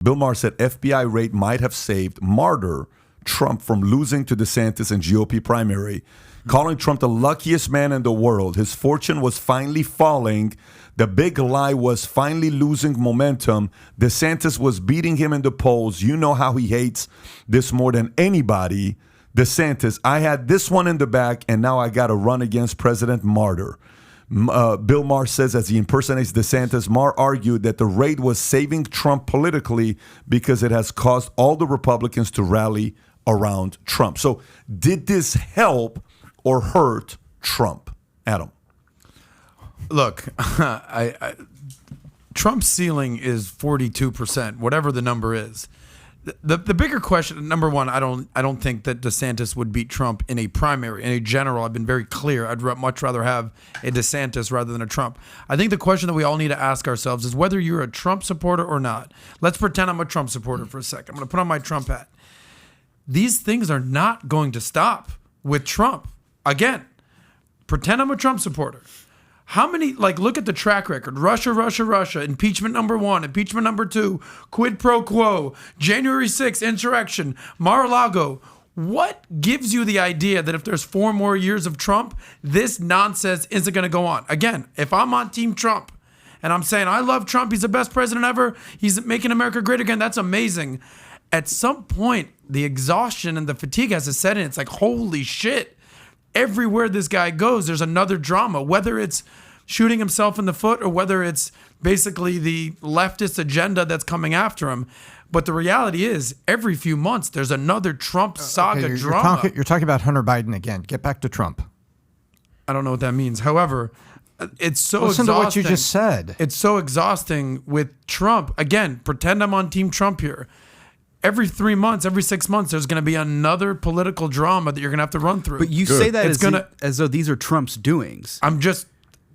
Bill Maher said FBI raid might have saved martyr Trump from losing to DeSantis in GOP primary, calling Trump the luckiest man in the world. His fortune was finally falling. The big lie was finally losing momentum. DeSantis was beating him in the polls. You know how he hates this more than anybody. DeSantis, I had this one in the back, and now I got to run against President Martyr. Bill Maher says, as he impersonates DeSantis, Maher argued that the raid was saving Trump politically because it has caused all the Republicans to rally around Trump. So did this help or hurt Trump? Adam. Look, Trump's ceiling is 42%, whatever the number is. The bigger question, number one, I don't think that DeSantis would beat Trump in a primary. In a general, I've been very clear. I'd much rather have a DeSantis rather than a Trump. I think the question that we all need to ask ourselves is whether you're a Trump supporter or not. Let's pretend I'm a Trump supporter for a second. I'm going to put on my Trump hat. These things are not going to stop with Trump. Again, pretend I'm a Trump supporter. How many, look at the track record. Russia, impeachment number 1, impeachment number 2, quid pro quo, January 6th, insurrection, Mar-a-Lago. What gives you the idea that if there's 4 more years of Trump, this nonsense isn't going to go on? Again, if I'm on Team Trump and I'm saying, I love Trump, he's the best president ever, he's making America great again, that's amazing. At some point, the exhaustion and the fatigue has to set in. It's like, holy shit. Everywhere this guy goes, there's another drama, whether it's shooting himself in the foot or whether it's basically the leftist agenda that's coming after him. But the reality is, every few months, there's another Trump saga drama. You're talking about Hunter Biden again. Get back to Trump. I don't know what that means. However, it's so Listen exhausting. to what you just said. It's so exhausting with Trump. Again, pretend I'm on Team Trump here. Every 3 months, every 6 months, there's going to be another political drama that you're going to have to run through. But you say that as though these are Trump's doings. I'm just,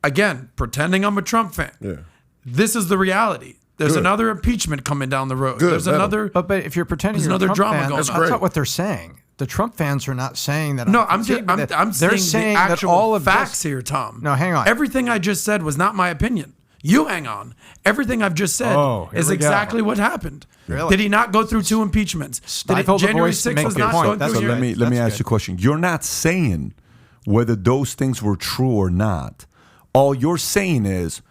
again, pretending I'm a Trump fan. Yeah. This is the reality. There's another impeachment coming down the road. There's another. But if you're pretending you're another a Trump drama fan, going that's on. not what they're saying. The Trump fans are not saying that. No, I'm saying the actual all of facts here, Tom. No, hang on. Everything I just said was not my opinion. You hang on. Everything I've just said is exactly what happened. Really? Did he not go through 2 impeachments? January 6th was not going through. So let me ask you a question. You're not saying whether those things were true or not. All you're saying is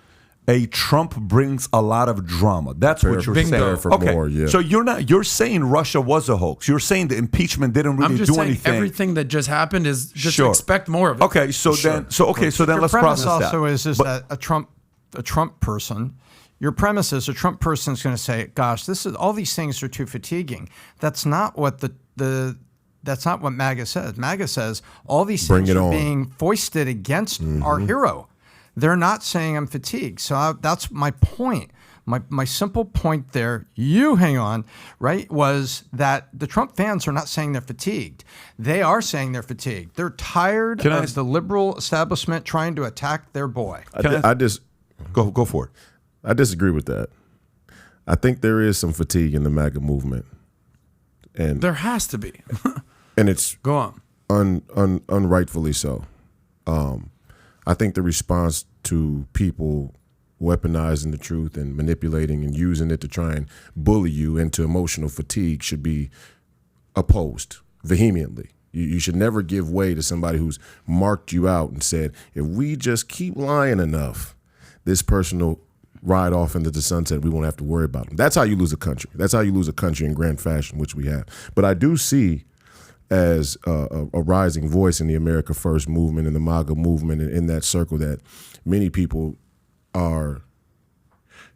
a Trump brings a lot of drama. That's what you're saying. More, yeah. So you're saying Russia was a hoax. You're saying the impeachment didn't really do anything. Everything that just happened is just expect more of it. Okay, so then let's process that. Also is that a Trump person. Your premise is a Trump person is going to say, "Gosh, all these things are too fatiguing." That's not what that's not what MAGA says. MAGA says all these things are being foisted against our hero. They're not saying I'm fatigued. So that's my point. My simple point there, you hang on, right, was that the Trump fans are not saying they're fatigued. They are saying they're fatigued. They're tired of the liberal establishment trying to attack their boy. Go for it. I disagree with that. I think there is some fatigue in the MAGA movement. And there has to be. And it's go on. Unrightfully so. I think the response to people weaponizing the truth and manipulating and using it to try and bully you into emotional fatigue should be opposed vehemently. You should never give way to somebody who's marked you out and said, if we just keep lying enough, this person will ride off into the sunset. We won't have to worry about them. That's how you lose a country. That's how you lose a country in grand fashion, which we have. But I do see as a rising voice in the America First movement and the MAGA movement and in that circle that many people are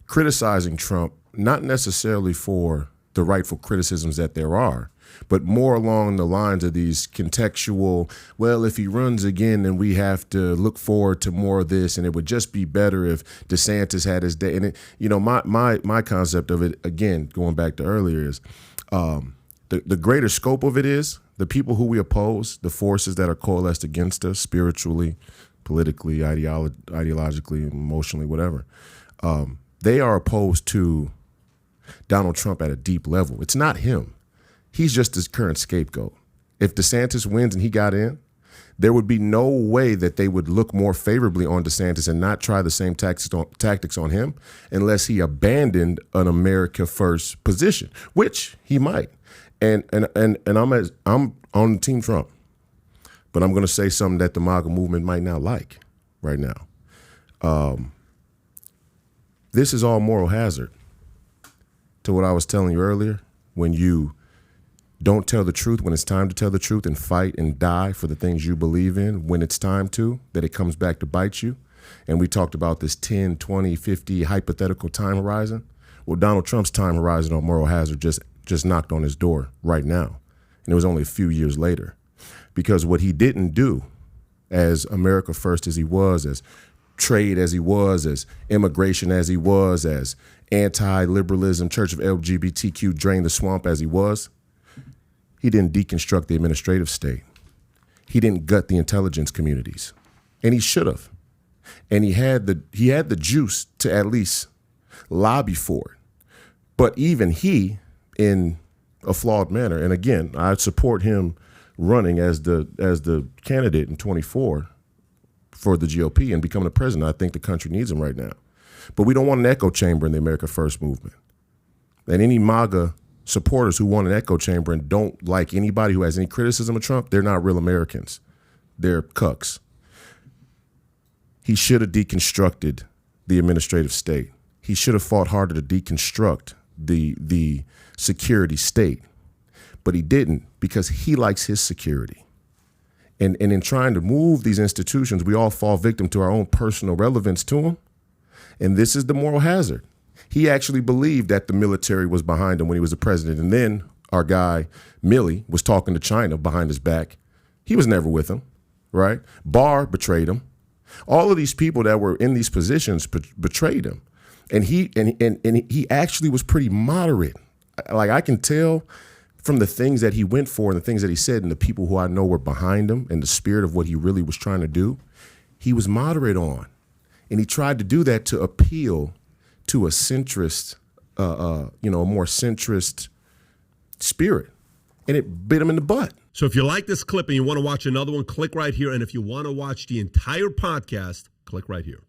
criticizing Trump, not necessarily for the rightful criticisms that there are, but more along the lines of these contextual, well, if he runs again, then we have to look forward to more of this, and it would just be better if DeSantis had his day. And it, my concept of it, again, going back to earlier, is the greater scope of it is the people who we oppose, the forces that are coalesced against us spiritually, politically, ideologically, emotionally, whatever. They are opposed to Donald Trump at a deep level. It's not him. He's just his current scapegoat. If DeSantis wins and he got in, there would be no way that they would look more favorably on DeSantis and not try the same tactics on him unless he abandoned an America First position, which he might. And I'm on Team Trump, but I'm going to say something that the MAGA movement might not like right now. This is all moral hazard to what I was telling you earlier. When you don't tell the truth when it's time to tell the truth and fight and die for the things you believe in when it's time to, that it comes back to bite you. And we talked about this 10, 20, 50 hypothetical time horizon. Well, Donald Trump's time horizon on moral hazard just knocked on his door right now. And it was only a few years later. Because what he didn't do, as America First as he was, as trade as he was, as immigration as he was, as anti-liberalism, Church of LGBTQ, drain the swamp as he was, he didn't deconstruct the administrative state. He didn't gut the intelligence communities. And he should have. And he had the juice to at least lobby for it. But even he, in a flawed manner, and again, I support him running as the candidate in 24 for the GOP and becoming the president. I think the country needs him right now. But we don't want an echo chamber in the America First movement. And any MAGA supporters who want an echo chamber and don't like anybody who has any criticism of Trump, they're not real Americans. They're cucks. He should have deconstructed the administrative state. He should have fought harder to deconstruct the security state. But he didn't, because he likes his security. And in trying to move these institutions, we all fall victim to our own personal relevance to them. And this is the moral hazard. He actually believed that the military was behind him when he was the president. And then our guy, Milley, was talking to China behind his back. He was never with him, right? Barr betrayed him. All of these people that were in these positions betrayed him. And he actually was pretty moderate. Like, I can tell from the things that he went for and the things that he said and the people who I know were behind him and the spirit of what he really was trying to do, he was moderate on. And he tried to do that to appeal to a centrist, a more centrist spirit. And it bit him in the butt. So if you like this clip and you want to watch another one, click right here. And if you want to watch the entire podcast, click right here.